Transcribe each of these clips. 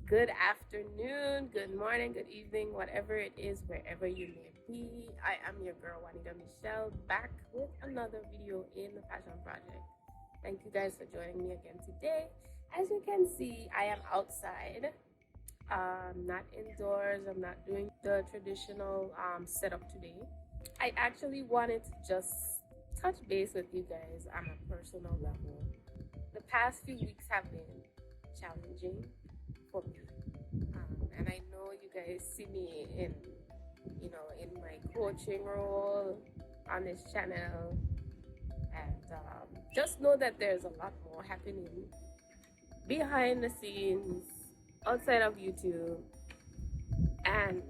Good afternoon, good morning, good evening, whatever it is, wherever you may be. I am your girl, Juanita Michelle, back with another video in the Passion Project. Thank you guys for joining me again today. As you can see, I am outside, not indoors. I'm not doing the traditional setup today. I actually wanted to just touch base with you guys on a personal level. The past few weeks have been challenging for me, and I know you guys see me in my coaching role on this channel, and just know that there's a lot more happening behind the scenes outside of YouTube, and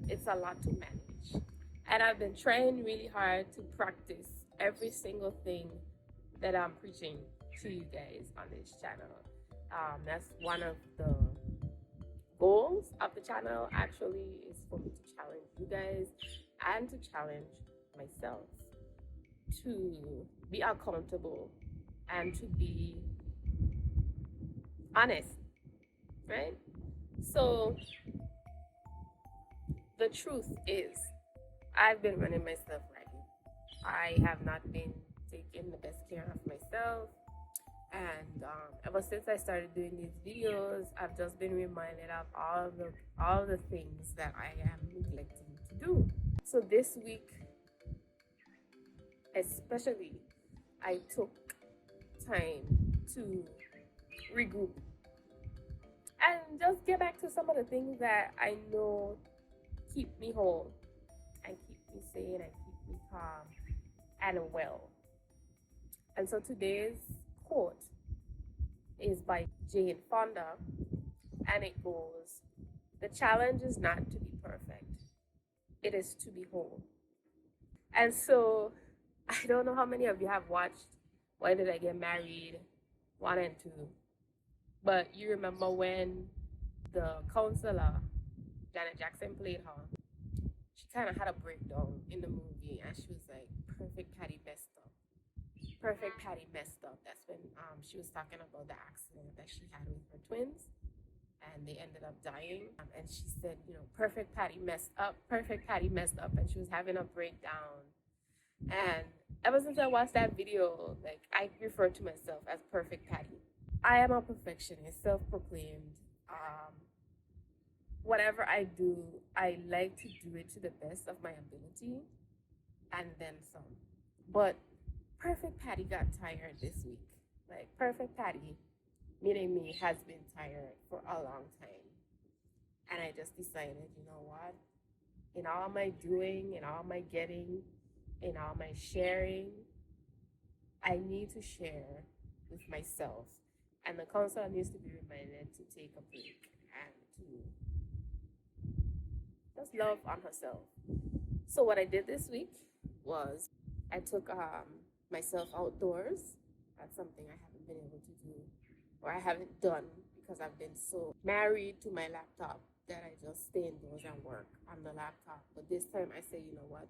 it's a lot to manage. And I've been trying really hard to practice every single thing that I'm preaching to you guys on this channel. That's one of the goals of the channel, actually, is for me to challenge you guys and to challenge myself to be accountable and to be honest, right? So the truth is, I've been running myself ragged. I have not been taking the best care of myself, and ever since I started doing these videos, I've just been reminded of all the things that I am neglecting to do. So this week especially, I took time to regroup and just get back to some of the things that I know keep me whole and keep me sane and keep me calm and well. And so today's quote is by Jane Fonda, and it goes, "The challenge is not to be perfect, it is to be whole." And so I don't know how many of you have watched Why Did I Get Married 1 and 2, but you remember when the counselor, Janet Jackson, played her. She kind of had a breakdown in the movie, and she was like, "Perfect Patty messed up. Perfect Patty messed up." That's when she was talking about the accident that she had with her twins, and they ended up dying. And she said, "Perfect Patty messed up. Perfect Patty messed up," and she was having a breakdown. And ever since I watched that video, like, I refer to myself as Perfect Patty. I am a perfectionist, self-proclaimed. Whatever I do, I like to do it to the best of my ability, and then some. But Perfect Patty got tired this week. Like, Perfect Patty, meaning me, has been tired for a long time. And I just decided, you know what? In all my doing, in all my getting, in all my sharing, I need to share with myself. And the counselor needs to be reminded to take a break and to just love on herself. So what I did this week was I took myself outdoors. That's something I haven't been able to do, or I haven't done, because I've been so married to my laptop that I just stay indoors and work on the laptop. But this time I say, you know what?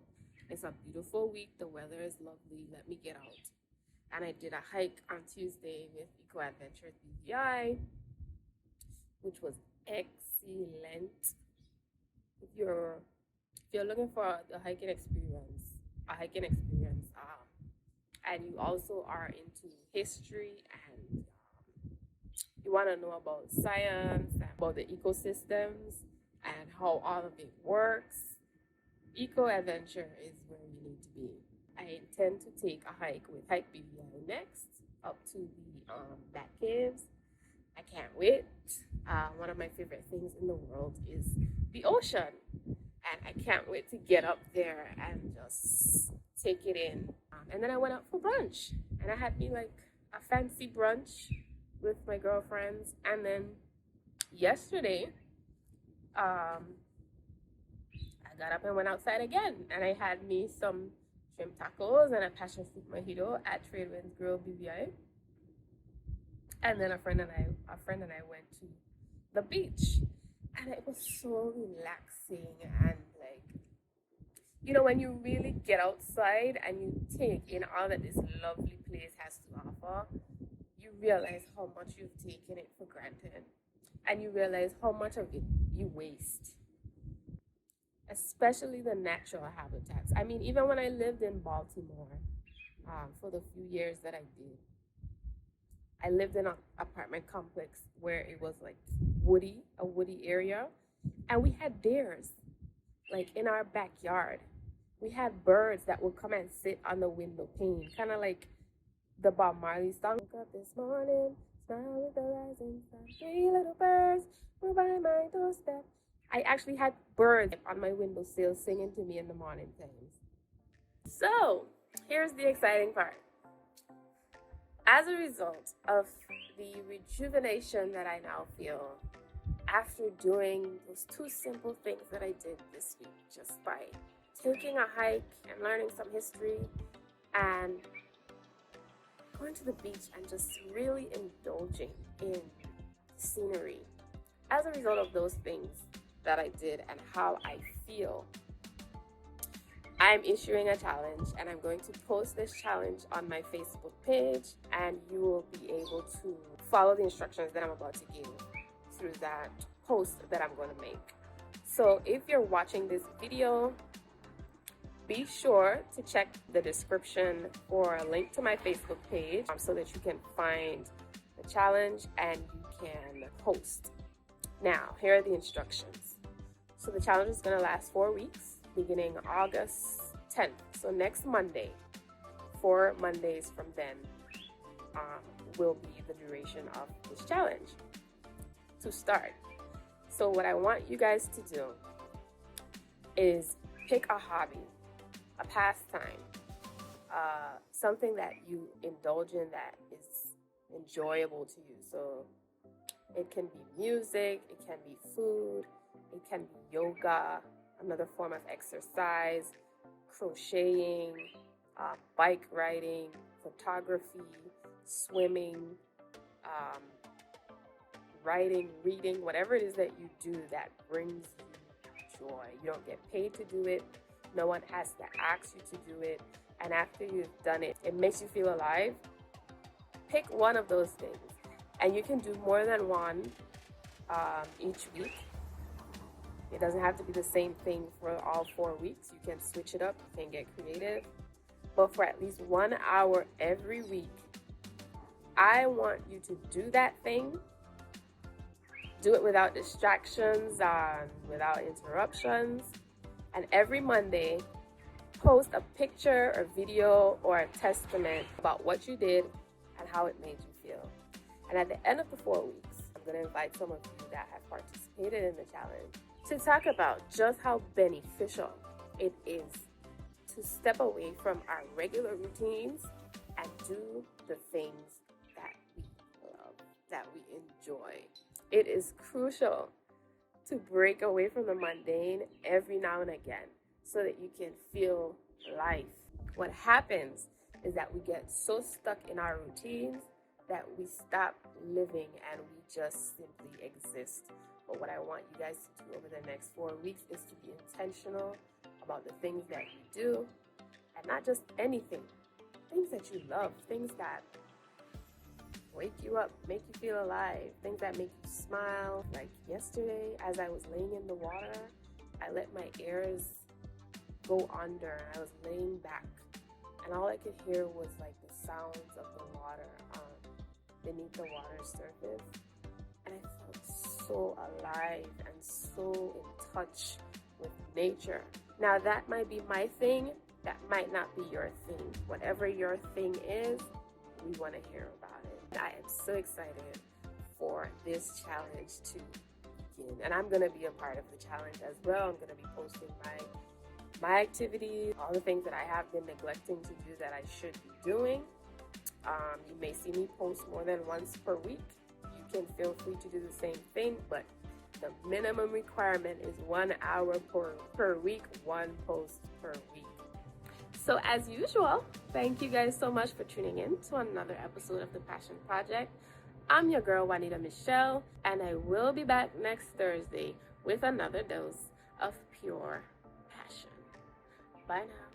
It's a beautiful week. The weather is lovely. Let me get out. And I did a hike on Tuesday with Eco Adventures BVI, which was excellent. If you're looking for a hiking experience, and you also are into history, and you want to know about science and about the ecosystems and how all of it works, Eco Adventure is where you need to be. I intend to take a hike with Hike BVI next up to the Bat Caves. I can't wait. One of my favorite things in the world is the ocean, and I can't wait to get up there and just take it in. And then I went out for brunch, and I had me like a fancy brunch with my girlfriends. And then yesterday, I got up and went outside again, and I had me some shrimp tacos and a passion fruit mojito at Tradewinds Grill BVI. And then a friend and I went to the beach, and it was so relaxing. And like, when you really get outside and you take in all that this lovely place has to offer, you realize how much you've taken it for granted. and you realize how much of it you waste, especially the natural habitats. I mean, even when I lived in Baltimore, for the few years that I did, I lived in an apartment complex where it was like a woody area, and we had deers like in our backyard. We had birds that would come and sit on the window pane, kind of like the Bob Marley song. Woke up this morning, smile with the rising sun. Three little birds were by my doorstep. I actually had birds on my windowsill singing to me in the morning times. So here's the exciting part. As a result of the rejuvenation that I now feel after doing those two simple things that I did this week, just by taking a hike and learning some history and going to the beach and just really indulging in scenery. As a result of those things that I did and how I feel, I'm issuing a challenge, and I'm going to post this challenge on my Facebook page, and you will be able to follow the instructions that I'm about to give through that post that I'm going to make. So if you're watching this video, be sure to check the description for a link to my Facebook page so that you can find the challenge and you can post. Now, here are the instructions. So the challenge is going to last 4 weeks, beginning August 10th. So next Monday, 4 Mondays from then, will be the duration of this challenge to start. So what I want you guys to do is pick a hobby, a pastime, something that you indulge in that is enjoyable to you. So it can be music, it can be food, it can be yoga, another form of exercise, crocheting, bike riding, photography, swimming, writing, reading, whatever it is that you do that brings you joy. You don't get paid to do it. No one has to ask you to do it. And after you've done it, it makes you feel alive. Pick one of those things. And you can do more than one each week. It doesn't have to be the same thing for all 4 weeks. You can switch it up. You can get creative. But for at least 1 hour every week, I want you to do that thing. Do it without distractions, without interruptions. And every Monday, post a picture or video or a testament about what you did and how it made you feel. And at the end of the 4 weeks, I'm going to invite some of you that have participated in the challenge to talk about just how beneficial it is to step away from our regular routines and do the things that we love, that we enjoy. It is crucial to break away from the mundane every now and again so that you can feel life. What happens is that we get so stuck in our routines that we stop living and we just simply exist. But what I want you guys to do over the next 4 weeks is to be intentional about the things that you do, and not just anything. Things that you love, things that wake you up, make you feel alive, things that make you smile. Like yesterday, as I was laying in the water, I let my ears go under. I was laying back, and all I could hear was like the sounds of the water beneath the water's surface. And I felt so alive and so in touch with nature. Now that might be my thing, that might not be your thing. Whatever your thing is, we want to hear about it. I am so excited for this challenge to begin, and I'm going to be a part of the challenge as well. I'm going to be posting my activities, all the things that I have been neglecting to do that I should be doing. You may see me post more than once per week. You can feel free to do the same thing, but the minimum requirement is 1 hour per week, one post per week. So as usual, thank you guys so much for tuning in to another episode of The Passion Project. I'm your girl, Juanita Michelle, and I will be back next Thursday with another dose of pure passion. Bye now.